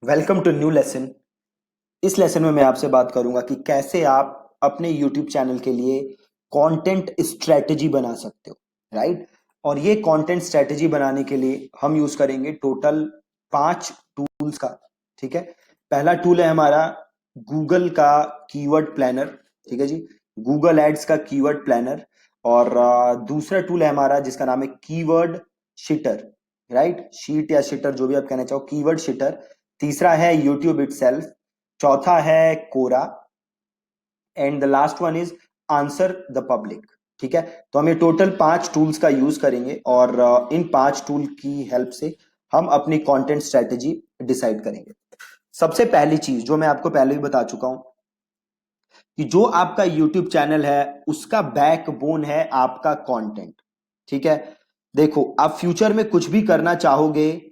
Welcome to new lesson. इस lesson में मैं आपसे बात करूंगा कि कैसे आप अपने यूट्यूब चैनल के लिए कंटेंट स्ट्रेटजी बना सकते हो। राइट। और ये कंटेंट स्ट्रेटजी बनाने के लिए हम यूज करेंगे टोटल 5 टूल्स का। ठीक है। पहला टूल है हमारा गूगल का कीवर्ड प्लानर। ठीक है जी। गूगल एड्स का कीवर्ड प्लानर। और दूसरा टूल है हमारा जिसका नाम है कीवर्ड शिटर। राइट, शीट या शिटर जो भी आप कहना चाहो, कीवर्ड शिटर। तीसरा है यूट्यूब इटसेल्फ। चौथा है Quora. And the last one is answer the public. ठीक है। तो हम ये टोटल 5 टूल्स का यूज करेंगे और इन 5 टूल की हेल्प से हम अपनी कंटेंट स्ट्रेटेजी डिसाइड करेंगे। सबसे पहली चीज जो मैं आपको पहले भी बता चुका हूं कि जो आपका यूट्यूब चैनल है उसका बैकबोन है आपका कंटेंट। ठीक है। देखो, आप फ्यूचर में कुछ भी करना चाहोगे,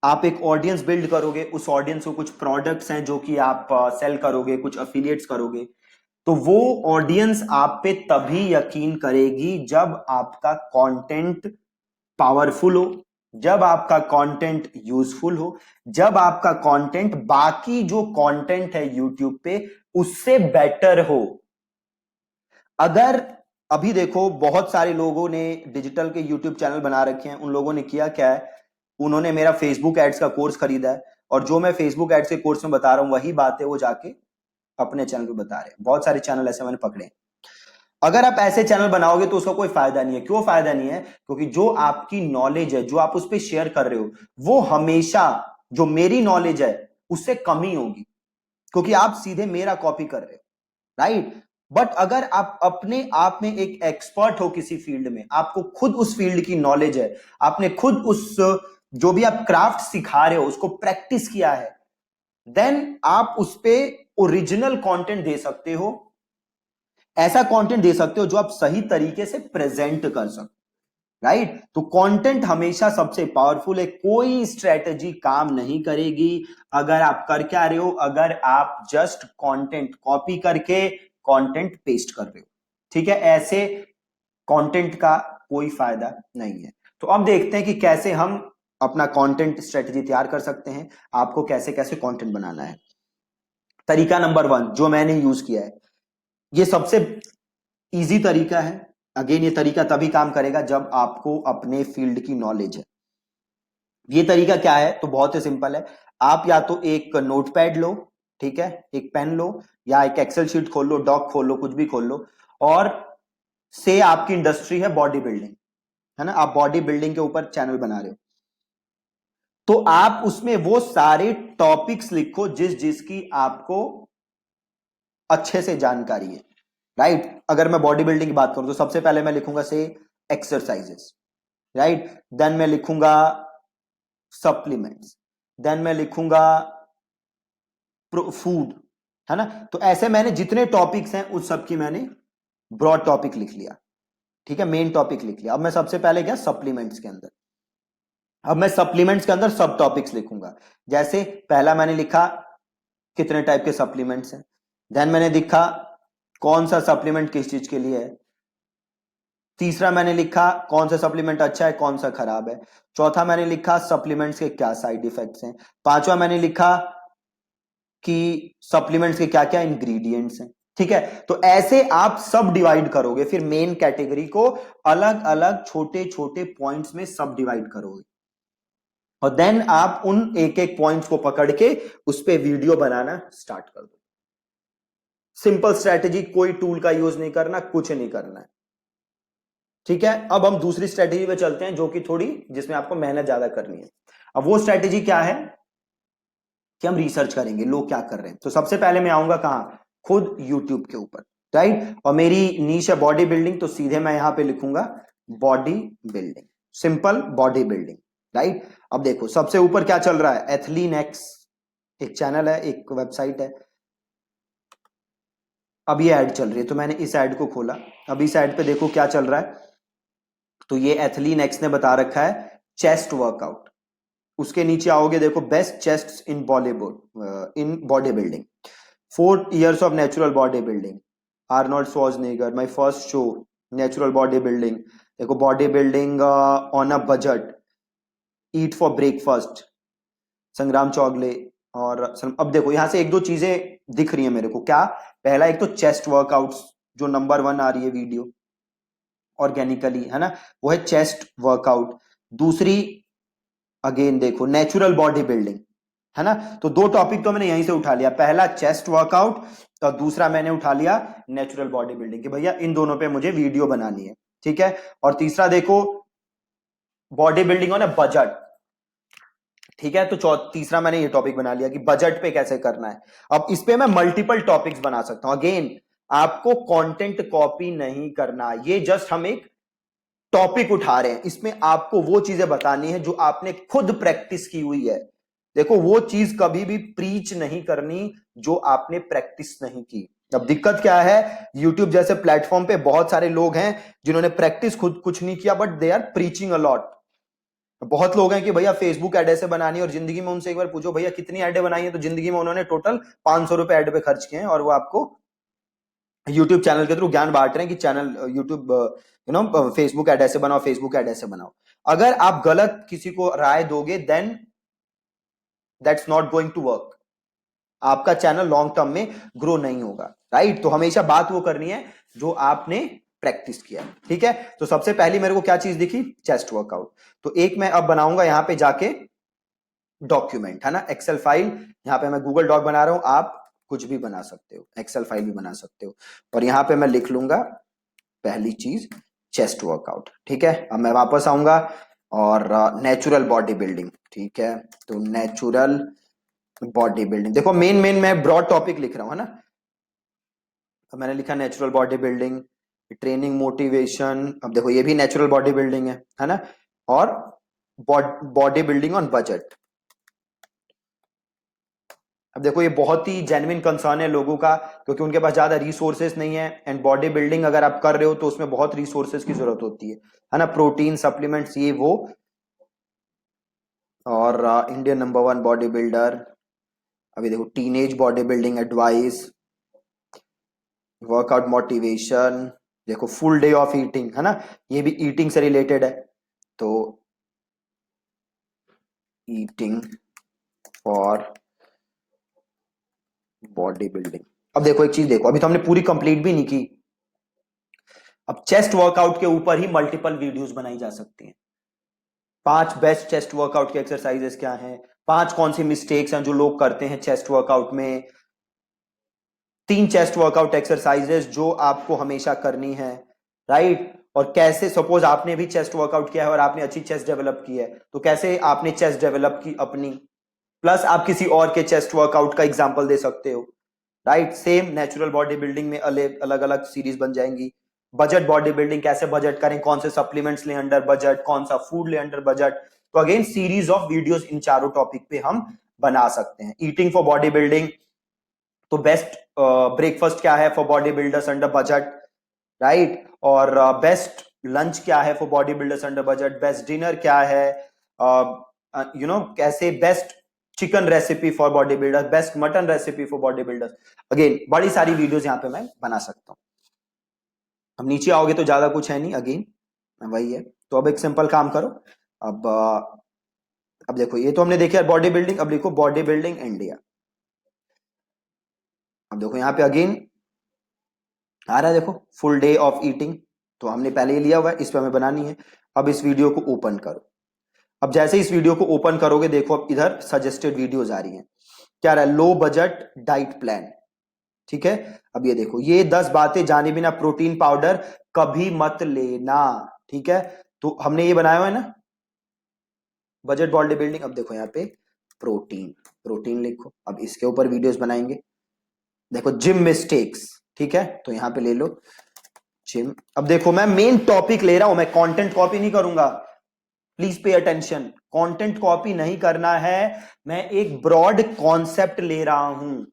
आप एक ऑडियंस बिल्ड करोगे, उस ऑडियंस को कुछ प्रोडक्ट्स हैं जो कि आप सेल करोगे, कुछ अफिलिएट्स करोगे, तो वो ऑडियंस आप पे तभी यकीन करेगी जब आपका कंटेंट पावरफुल हो, जब आपका कंटेंट यूजफुल हो, जब आपका कंटेंट बाकी जो कंटेंट है यूट्यूब पे उससे बेटर हो। अगर अभी देखो, बहुत सारे लोगों ने डिजिटल के यूट्यूब चैनल बना रखे हैं, उन लोगों ने किया क्या है, उन्होंने मेरा फेसबुक एड्स का कोर्स खरीदा है और जो मैं फेसबुक एड्स के कोर्स में बता रहा हूं वही बातें वो जाके अपने चैनल पे बता रहे हैं। बहुत सारे चैनल ऐसे मैंने पकड़े हैं। अगर आप ऐसे चैनल बनाओगे तो उसका कोई फायदा नहीं है। क्यों फायदा नहीं है? क्योंकि जो आपकी नॉलेज है, जो आप उस पर शेयर कर रहे हो, वो हमेशा जो मेरी नॉलेज है उससे कम ही होगी, क्योंकि आप सीधे मेरा कॉपी कर रहे हो। राइट। बट अगर आप अपने आप में एक एक्सपर्ट हो किसी फील्ड में, आपको खुद उस फील्ड की नॉलेज है, आपने खुद उस जो भी आप क्राफ्ट सिखा रहे हो उसको प्रैक्टिस किया है, देन आप उस पे ओरिजिनल कंटेंट दे सकते हो। ऐसा कंटेंट दे सकते हो जो आप सही तरीके से प्रेजेंट कर सको। राइट। तो कंटेंट हमेशा सबसे पावरफुल है। कोई स्ट्रेटजी काम नहीं करेगी अगर आप कर क्या रहे हो, अगर आप जस्ट कंटेंट कॉपी करके कंटेंट पेस्ट कर रहे हो। ठीक है। ऐसे कंटेंट का कोई फायदा नहीं है। तो अब देखते हैं कि कैसे हम अपना कंटेंट स्ट्रेटजी तैयार कर सकते हैं, आपको कैसे कैसे कंटेंट बनाना है। तरीका नंबर 1 जो मैंने यूज किया है, ये सबसे इजी तरीका है। अगेन, ये तरीका तभी काम करेगा जब आपको अपने फील्ड की नॉलेज है। ये तरीका क्या है? तो बहुत ही सिंपल है। आप या तो एक नोटपैड लो, ठीक है, एक पेन लो, या एक एक्सेल शीट खोल लो, डॉक खोल लो, कुछ भी खोल लो, और से आपकी इंडस्ट्री है बॉडी बिल्डिंग, है ना, आप बॉडी बिल्डिंग के ऊपर चैनल बना रहे हो, तो आप उसमें वो सारे टॉपिक्स लिखो जिस जिसकी आपको अच्छे से जानकारी है। राइट। अगर मैं बॉडी बिल्डिंग की बात करूं तो सबसे पहले मैं लिखूंगा से एक्सरसाइजेस। राइट। देन मैं लिखूंगा सप्लीमेंट्स। देन मैं लिखूंगा फूड, है ना। तो ऐसे मैंने जितने टॉपिक्स हैं उस सब की मैंने ब्रॉड टॉपिक लिख लिया। ठीक है, मेन टॉपिक लिख लिया। अब मैं सबसे पहले गया सप्लीमेंट्स के अंदर। अब मैं सप्लीमेंट्स के अंदर सब टॉपिक्स लिखूंगा। जैसे पहला मैंने लिखा कितने टाइप के सप्लीमेंट्स हैं। देन मैंने लिखा कौन सा सप्लीमेंट किस चीज के लिए है। तीसरा मैंने लिखा कौन सा सप्लीमेंट अच्छा है, कौन सा खराब है। चौथा मैंने लिखा सप्लीमेंट्स के क्या साइड इफेक्ट्स हैं। पांचवा मैंने लिखा कि सप्लीमेंट्स के क्या क्या इंग्रेडिएंट्स हैं। ठीक है। तो ऐसे आप सब डिवाइड करोगे, फिर मेन कैटेगरी को अलग अलग छोटे छोटे पॉइंट्स में सब डिवाइड करोगे, और देन आप उन एक एक पॉइंट्स को पकड़ के उस पर वीडियो बनाना स्टार्ट कर दो। सिंपल स्ट्रेटेजी, कोई टूल का यूज नहीं करना, कुछ नहीं करना है। ठीक है। अब हम दूसरी स्ट्रेटेजी पे चलते हैं जो कि थोड़ी, जिसमें आपको मेहनत ज्यादा करनी है। अब वो स्ट्रेटेजी क्या है कि हम रिसर्च करेंगे लोग क्या कर रहे हैं। तो सबसे पहले मैं आऊंगा कहां? खुद यूट्यूब के ऊपर। राइट। और मेरी नीश है बॉडी बिल्डिंग, तो सीधे मैं यहां पे लिखूंगा body building, simple body building. Right. अब देखो सबसे ऊपर क्या चल रहा है, एथलीन एक्स एक चैनल है, एक वेबसाइट है। अब ये ऐड चल रही है तो मैंने इस ऐड को खोला। अब इस ऐड पे देखो क्या चल रहा है। तो ये एथलीन एक्स ने बता रखा है चेस्ट वर्कआउट। उसके नीचे आओगे, देखो best chest in Bollywood in body building, 4 years of natural body building, Arnold Schwarzenegger, my first show, natural body building. देखो body building on a budget, eat for breakfast, Sangram Chougule. और अब देखो यहां से एक दो चीजें दिख रही है मेरे को, क्या? पहला एक तो चेस्ट वर्कआउट्स, जो नंबर 1 आ रही है वीडियो ऑर्गेनिकली, है ना, वो है चेस्ट वर्कआउट। दूसरी, अगेन देखो, नेचुरल बॉडी बिल्डिंग, है ना। तो दो टॉपिक तो मैंने यहीं से उठा लिया, पहला चेस्ट वर्कआउट और दूसरा मैंने उठा लिया नेचुरल बॉडी बिल्डिंग, कि भैया इन दोनों पे मुझे वीडियो बनानी है, ठीक है। और तीसरा देखो, body building on a budget, ठीक है। तो तीसरा मैंने ये टॉपिक बना लिया कि बजट पे कैसे करना है। अब इस पे मैं मल्टीपल टॉपिक्स बना सकता हूं। अगेन, आपको कंटेंट कॉपी नहीं करना, ये जस्ट हम एक टॉपिक उठा रहे हैं, इसमें आपको वो चीजें बतानी है जो आपने खुद प्रैक्टिस की हुई है। देखो, वो चीज कभी भी प्रीच नहीं करनी जो आपने प्रैक्टिस नहीं की। अब दिक्कत क्या है, यूट्यूब जैसे प्लेटफॉर्म पे बहुत सारे लोग हैं जिन्होंने प्रैक्टिस खुद कुछ नहीं किया, but they are preaching a lot. बहुत लोग हैं कि भैया फेसबुक एड ऐसे बनानी है, और जिंदगी में उनसे एक बार पूछो भैया कितनी एडें बनाई है, तो जिंदगी में उन्होंने टोटल 500 रुपए एड पे खर्च किए हैं, और वो आपको यूट्यूब चैनल के थ्रू ज्ञान बांट रहे हैं कि चैनल यूट्यूब फेसबुक ऐड ऐसे बनाओ, फेसबुक ऐड ऐसे बनाओ। अगर आप गलत किसी को राय दोगे, then that's not going to work. आपका चैनल लॉन्ग टर्म में ग्रो नहीं होगा, राइट। तो हमेशा बात वो करनी है जो आपने प्रैक्टिस किया, ठीक है। तो सबसे पहली मेरे को क्या चीज दिखी, चेस्ट वर्कआउट। तो एक मैं अब बनाऊंगा यहां पे जाके डॉक्यूमेंट, है ना, एक्सेल फाइल। यहां पे मैं गूगल डॉक बना रहा हूं, आप कुछ भी बना सकते हो, एक्सेल फाइल भी बना सकते हो। और यहां पे मैं लिख लूंगा पहली चीज चेस्ट वर्कआउट, ठीक है। अब मैं वापस आऊंगा, और नेचुरल बॉडी बिल्डिंग, ठीक है। तो नेचुरल बॉडी बिल्डिंग, देखो मेन मेन मैं ब्रॉड टॉपिक लिख रहा हूं, है ना। तो मैंने लिखा natural body building, training motivation. अब देखो ये भी नेचुरल बॉडी बिल्डिंग है ना। और बॉडी बिल्डिंग ऑन बजट। अब देखो ये बहुत ही जेन्युइन कंसर्न है लोगों का, क्योंकि उनके पास ज्यादा रिसोर्सेस नहीं है, एंड बॉडी बिल्डिंग अगर आप कर रहे हो तो उसमें बहुत रिसोर्सेस की जरूरत होती है ना, प्रोटीन सप्लीमेंट्स ये वो। और इंडियन नंबर 1 बॉडी बिल्डर। अभी देखो teenage body building advice, workout motivation. देखो फुल डे ऑफ ईटिंग, है ना, ये भी ईटिंग से रिलेटेड है। तो ईटिंग फॉर बॉडी बिल्डिंग। अब देखो एक चीज देखो, अभी तो हमने पूरी कंप्लीट भी नहीं की। अब चेस्ट वर्कआउट के ऊपर ही मल्टीपल वीडियोस बनाई जा सकती हैं। 5 बेस्ट चेस्ट वर्कआउट के एक्सरसाइजेस क्या हैं, 5 कौन सी मिस्टेक्स हैं जो लोग करते हैं चेस्ट वर्कआउट में, 3 चेस्ट वर्कआउट एक्सरसाइजेस जो आपको हमेशा करनी है, राइट। और कैसे, सपोज आपने भी चेस्ट वर्कआउट किया है और आपने अच्छी चेस्ट डेवलप की है, तो कैसे आपने चेस्ट डेवलप की अपनी, प्लस आप किसी और के चेस्ट वर्कआउट का एग्जांपल दे सकते हो, right. Same natural body building में अलग अलग सीरीज बन जाएंगी। बजट बॉडी बिल्डिंग, कैसे बजट करें, कौन से सप्लीमेंट्स ले अंडर बजट, कौन सा फूड ले अंडर बजट। तो again series of videos in चारों टॉपिक पे हम बना सकते हैं। ईटिंग फॉर बॉडी बिल्डिंग, तो बेस्ट ब्रेकफास्ट क्या है for body builders under budget, right. और बेस्ट लंच क्या है for body builders under budget, best dinner क्या है, कैसे best chicken recipe for body builder, best mutton recipe for body builders. Again बड़ी सारी वीडियोस यहां पे मैं बना सकता हूं। अब नीचे आओगे तो ज्यादा कुछ है नहीं, अगेन वही है। तो अब एक सिंपल काम करो। अब अब देखो ये तो हमने देखा बॉडी बिल्डिंग, अब देखो बॉडी बिल्डिंग इंडिया। अब देखो यहाँ पे अगेन आ रहा है, देखो फुल डे ऑफ ईटिंग, तो हमने पहले ही लिया हुआ है, इस पे हमें बनानी है। अब इस वीडियो को ओपन करो। अब जैसे इस वीडियो को ओपन करोगे, देखो अब इधर सजेस्टेड वीडियोज आ रही हैं। क्या रहा है, लो बजट डाइट प्लान, ठीक है। अब ये देखो, ये 10 बातें जाने बिना प्रोटीन पाउडर कभी मत लेना, ठीक है। तो हमने ये बनाया हुआ है ना बजट बॉडी बिल्डिंग। अब देखो यहाँ पे प्रोटीन, प्रोटीन लिखो। अब इसके ऊपर वीडियोस बनाएंगे। देखो जिम मिस्टेक्स, ठीक है, तो यहां पे ले लो जिम। अब देखो मैं मेन टॉपिक ले रहा हूं, मैं कंटेंट कॉपी नहीं करूंगा, please pay attention. Content copy नहीं करना है, मैं एक ब्रॉड कॉन्सेप्ट ले रहा हूं।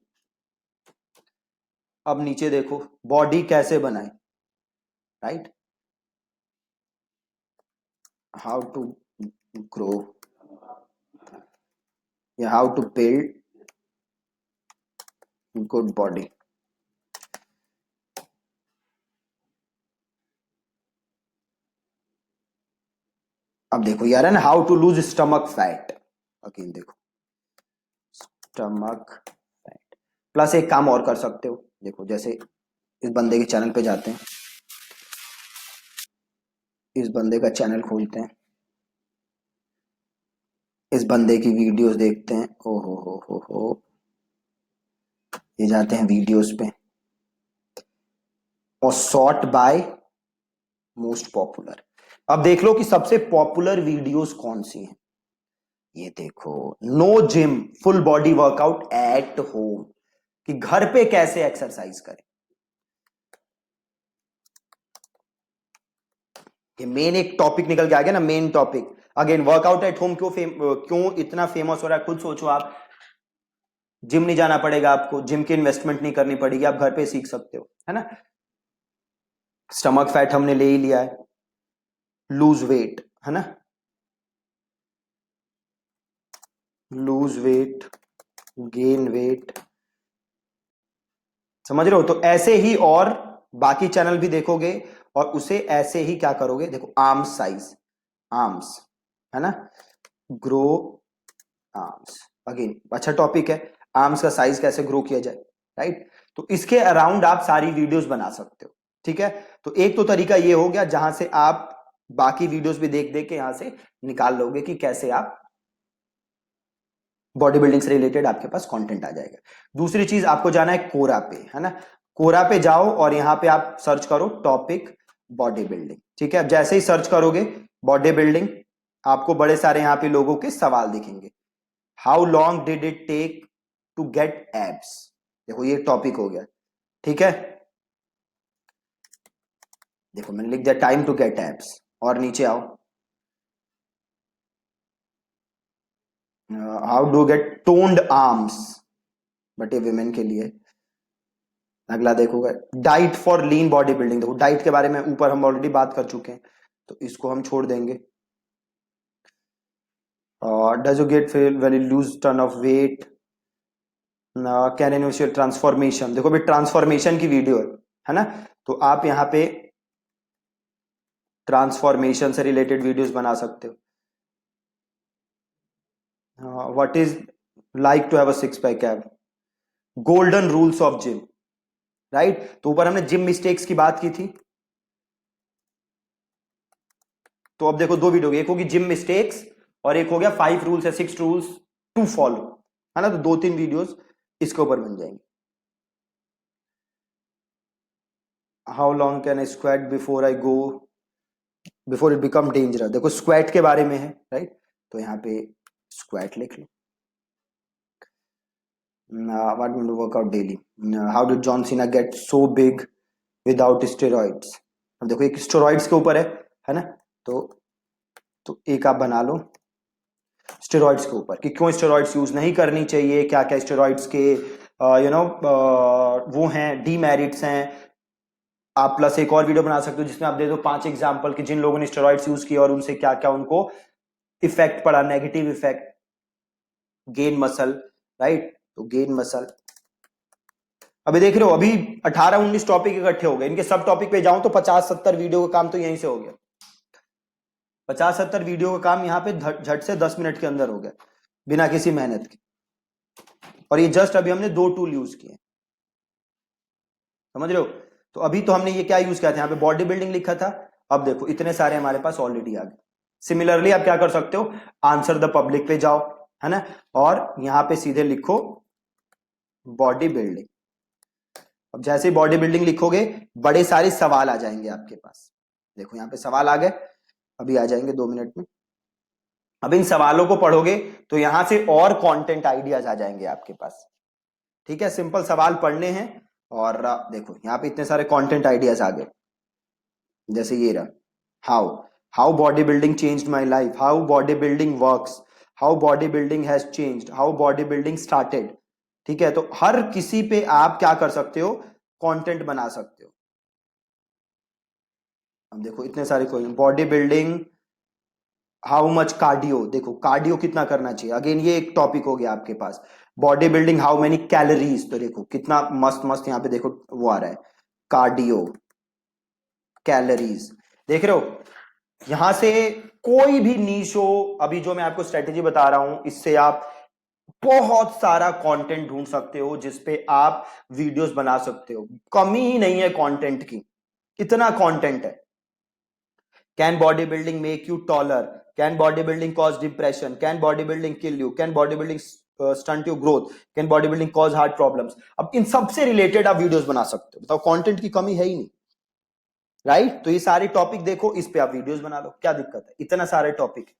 अब नीचे देखो बॉडी कैसे बनाए, राइट, हाउ टू ग्रो या how to build good body. अब देखो यार है ना, how to lose stomach fat. Again देखो स्टमक फैट। प्लस एक काम और कर सकते हो, देखो जैसे इस बंदे के चैनल पे जाते हैं, इस बंदे का चैनल खोलते हैं, इस बंदे की वीडियोस देखते हैं, ओ हो, ये जाते हैं वीडियोस पे और सॉर्ट बाय मोस्ट पॉपुलर। अब देख लो कि सबसे पॉपुलर वीडियोस कौन सी हैं। ये देखो, no gym full body workout at home, कि घर पे कैसे एक्सरसाइज करें। ये मेन एक टॉपिक निकल के आ गया ना, main topic. Again workout at home क्यों इतना फेमस हो रहा है, खुद सोचो आप। जिम नहीं जाना पड़ेगा आपको, जिम की इन्वेस्टमेंट नहीं करनी पड़ेगी, आप घर पे सीख सकते हो, है ना। स्टमक फैट हमने ले ही लिया है, लूज वेट, है ना, लूज वेट, गेन वेट, समझ रहे हो। तो ऐसे ही और बाकी चैनल भी देखोगे और उसे ऐसे ही क्या करोगे, देखो आर्म्स साइज, आर्म्स, है ना, ग्रो आर्म्स। अगेन अच्छा टॉपिक है, आर्म्स का साइज कैसे ग्रो किया जाए, राइट। तो इसके अराउंड आप सारी वीडियोस बना सकते हो, ठीक है। तो एक तो तरीका ये हो गया जहां से आप बाकी वीडियोस भी देख देख के यहां से निकाल लोगे कि कैसे आप बॉडी बिल्डिंग से रिलेटेड आपके पास कंटेंट आ जाएगा। दूसरी चीज, आपको जाना है कोरा पे, है ना। कोरा पे जाओ और यहां पे आप सर्च करो टॉपिक बॉडी बिल्डिंग, ठीक है। अब जैसे ही सर्च करोगे बॉडी बिल्डिंग, आपको बड़े सारे यहां पे लोगों के सवाल दिखेंगे। How long did it take to get abs, देखो ये टॉपिक हो गया, ठीक है। देखो मैंने लिख दिया टाइम टू गेट एब्स, और नीचे आओ, how do get toned arms, but ये विमेन के लिए। अगला देखोगे diet for lean body building, देखो डाइट के बारे में ऊपर हम ऑलरेडी बात कर चुके हैं, तो इसको हम छोड़ देंगे। Does you get feel when you lose ton of weight, can initial transformation, देखो भाई ट्रांसफॉर्मेशन की वीडियो है ना। तो आप यहाँ पे ट्रांसफॉर्मेशन से रिलेटेड वीडियोस बना सकते हो। What is like to have a six pack ab, golden rules of gym, right. तो ऊपर हमने जिम मिस्टेक्स की बात की थी, तो अब देखो दो वीडियो, एक होगी जिम मिस्टेक्स और एक हो गया 5 रूल्स या 6 रूल्स टू फॉलो, है ना। तो 2-3 वीडियोस इसके ऊपर बन जाएंगे। How long can I squat before I go, before it become dangerous, देखो स्क्वाट के बारे में है, राइट। तो यहाँ पे स्क्वाट लिख लो। What will workout daily, how did John Cena get so big without steroids. अब देखो एक स्टेरॉइड्स के ऊपर है ना। तो एक आप बना लो स्टेरॉइड्स के ऊपर कि क्यों स्टेरॉइड्स यूज नहीं करनी चाहिए, क्या क्या स्टेरॉइड्स के वो हैं डीमेरिट्स हैं। आप प्लस एक और वीडियो बना सकते हो जिसमें आप दे दो 5 एग्जांपल कि जिन लोगों ने स्टेरॉइड्स यूज किया और उनसे क्या क्या उनको इफेक्ट पड़ा, negative effect, gain muscle, right. तो गेन मसल, अभी देख रहे हो अभी 18-19 टॉपिक इकट्ठे हो गए, इनके सब टॉपिक पे जाऊं तो 50-70 वीडियो का काम तो यहीं से हो गया। 50-70 वीडियो का काम यहाँ पे झट से 10 मिनट के अंदर हो गया बिना किसी मेहनत के। और ये जस्ट अभी हमने 2 टूल यूज किए, समझ रहे हो। तो अभी तो हमने ये क्या यूज किया था, यहाँ पे बॉडी बिल्डिंग लिखा था, अब देखो इतने सारे हमारे पास ऑलरेडी आ गए। सिमिलरली आप क्या कर सकते हो, आंसर द पब्लिक पे जाओ, है ना, और यहां पे सीधे लिखो बॉडी बिल्डिंग। अब जैसे बॉडी बिल्डिंग लिखोगे बड़े सारे सवाल आ जाएंगे आपके पास, देखो यहाँ पे सवाल आ गए, अभी आ जाएंगे 2 मिनट में। अब इन सवालों को पढ़ोगे तो यहां से और कंटेंट आइडियाज आ जाएंगे आपके पास, ठीक है। सिंपल सवाल पढ़ने हैं और देखो यहाँ पे इतने सारे कंटेंट आइडियाज आ गए, जैसे ये रहा, how how body building changed my life, how body building works, how body building has changed, how body building started, ठीक है। तो हर किसी पे आप क्या कर सकते हो, कंटेंट बना सकते हो। अब देखो इतने सारे question, body building how much cardio, देखो कार्डियो कितना करना चाहिए, अगेन ये एक टॉपिक हो गया आपके पास। Body building how many calories, तो देखो कितना मस्त मस्त यहाँ पे देखो वो आ रहा है, कार्डियो कैलोरीज, देख रहे हो। यहां से कोई भी नीश हो, अभी जो मैं आपको स्ट्रेटेजी बता रहा हूं इससे आप बहुत सारा कंटेंट ढूंढ सकते हो जिसपे आप वीडियोस बना सकते हो, कमी ही नहीं है कंटेंट की, इतना कंटेंट है। Can body building make you taller, can body building cause depression, can body building kill you, can body building stunt you growth, can body building cause heart problems. अब इन सब से रिलेटेड आप videos बना सकते हो, बताओ content की कमी है ही नहीं, राइट। तो ये सारे टॉपिक देखो, इस पे आप वीडियोस बना लो, क्या दिक्कत है, इतना सारे टॉपिक।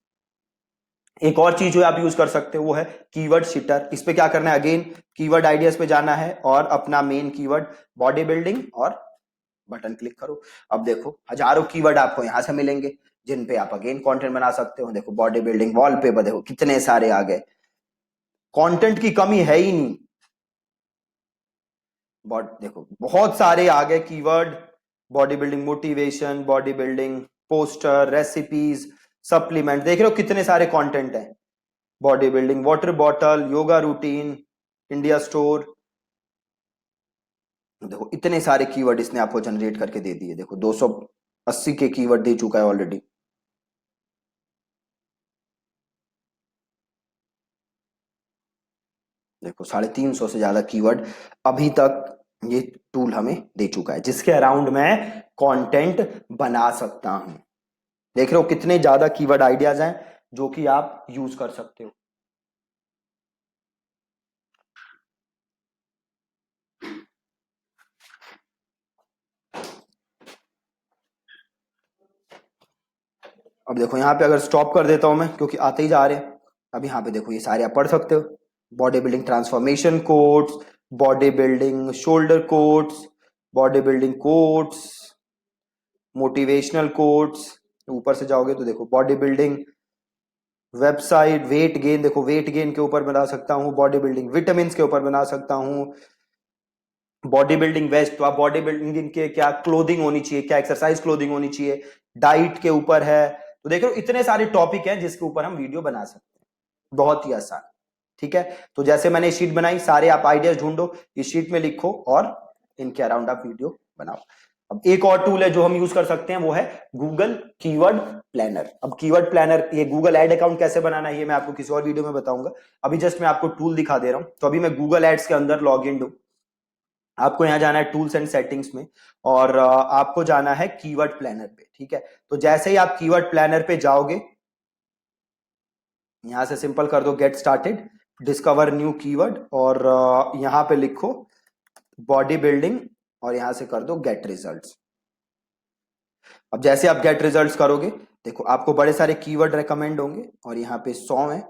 एक और चीज जो आप यूज कर सकते हो वो है कीवर्ड शिटर। इस पे क्या करना है, अगेन कीवर्ड आइडियाज पे जाना है और अपना मेन कीवर्ड बॉडी बिल्डिंग और बटन क्लिक करो। अब देखो हजारों कीवर्ड आपको यहां से मिलेंगे जिन पे आप अगेन कंटेंट बना सकते हो। देखो बॉडी बिल्डिंग वॉलपेपर, देखो कितने सारे आ गए, कंटेंट की कमी है ही नहीं। देखो बहुत सारे आ गए keyword, body building motivation, body building poster, recipes, supplement, देख रहे हो कितने सारे कंटेंट हैं। Body building water bottle, yoga routine, India store, देखो इतने सारे कीवर्ड इसने आपको जनरेट करके दे दिए। देखो 280 के कीवर्ड दे चुका है ऑलरेडी। देखो 350 से ज्यादा कीवर्ड अभी तक ये टूल हमें दे चुका है, जिसके अराउंड मैं कंटेंट बना सकता हूं। देख रहे हो कितने ज्यादा कीवर्ड आइडियाज हैं जो कि आप यूज कर सकते हो। अब देखो यहाँ पे अगर स्टॉप कर देता हूं मैं, क्योंकि आते ही जा रहे हैं। अब यहाँ पे देखो ये सारे आप पढ़ सकते हो, body building transformation quotes, body building shoulder quotes, body building quotes, motivational quotes. ऊपर से जाओगे तो देखो body building website, weight gain, देखो वेट गेन के ऊपर बना सकता हूँ, बॉडी बिल्डिंग विटामिन के ऊपर बना सकता हूँ, बॉडी बिल्डिंग वेस्ट, तो आप बॉडी बिल्डिंग के क्या क्लोथिंग होनी चाहिए, क्या एक्सरसाइज क्लोथिंग होनी चाहिए, डाइट के ऊपर है। तो देखो इतने सारे टॉपिक हैं जिसके ऊपर हम वीडियो बना सकते हैं, बहुत ही आसान। ठीक है, तो जैसे मैंने शीट बनाई, सारे आप आइडियाज ढूंढो, इस शीट में लिखो और इनके अराउंड आप वीडियो बनाओ। अब एक और टूल है जो हम यूज कर सकते हैं, वो है गूगल कीवर्ड प्लानर। अब कीवर्ड प्लानर, ये गूगल एड अकाउंट कैसे बनाना है ये मैं आपको किसी और वीडियो में बताऊंगा। अभी जस्ट मैं आपको टूल दिखा दे रहा हूं। तो अभी मैं गूगल एड्स के अंदर लॉग इन हूं, आपको यहां जाना है टूल्स एंड सेटिंग्स में, और आपको जाना है कीवर्ड प्लानर पे। ठीक है, तो जैसे ही आप कीवर्ड प्लानर पे जाओगे, यहां से सिंपल कर दो get started, discover new keyword, और यहां पे लिखो बॉडी बिल्डिंग और यहां से कर दो गेट रिजल्ट्स। अब जैसे आप गेट रिजल्ट्स करोगे, देखो आपको बड़े सारे कीवर्ड रेकमेंड होंगे और यहाँ पे 100 है,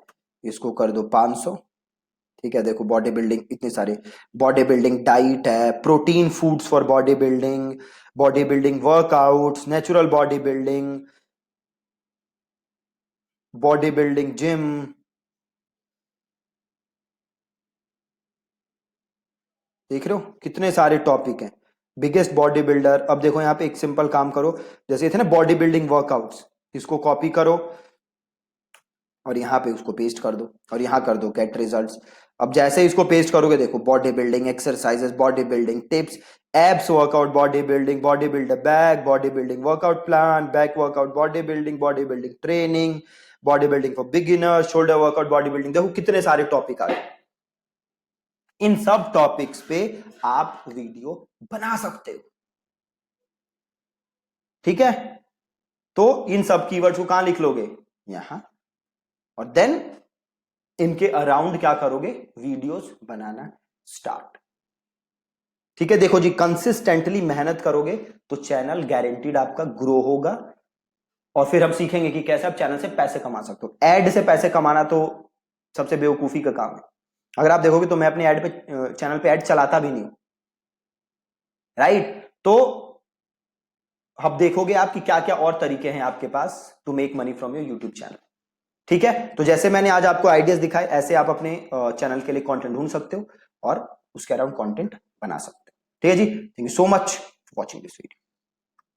इसको कर दो 500। ठीक है, देखो बॉडी बिल्डिंग इतने सारे, बॉडी बिल्डिंग डाइट है, protein foods for body building workouts, natural body building gym. देख रहे हो कितने सारे टॉपिक हैं, बिगेस्ट बॉडी बिल्डर। अब देखो यहाँ पे एक सिंपल काम करो, जैसे ये थे ना बॉडी बिल्डिंग वर्कआउट्स, इसको कॉपी करो और यहाँ पे उसको पेस्ट कर दो और यहाँ कर दो गेट रिजल्ट्स। अब जैसे ही इसको पेस्ट करोगे, देखो body building exercises, body building tips, abs workout, body builder back, body building workout plan, back workout, body building training, body building for beginner, shoulder workout, body building. देखो कितने सारे topic आ गए, इन सब टॉपिक्स पे आप video बना सकते हो। ठीक है, तो इन सब कीवर्ड्स को कहां लिख लोगे, यहां, और देन इनके अराउंड क्या करोगे, वीडियोस बनाना स्टार्ट। ठीक है, देखो जी कंसिस्टेंटली मेहनत करोगे तो चैनल गारंटीड आपका ग्रो होगा, और फिर हम सीखेंगे कि कैसे आप चैनल से पैसे कमा सकते हो। एड से पैसे कमाना तो सबसे बेवकूफी का काम है। अगर आप देखोगे तो मैं अपने ऐड पे, चैनल पे ऐड चलाता भी नहीं हूं, राइट। तो अब देखोगे आप कि क्या क्या और तरीके हैं आपके पास to make money from your YouTube channel. ठीक है, तो जैसे मैंने आज आपको आइडियाज दिखाए, ऐसे आप अपने चैनल के लिए कंटेंट ढूंढ सकते हो और उसके अराउंड कंटेंट बना सकते हो। ठीक है जी, thank you so much for watching this video.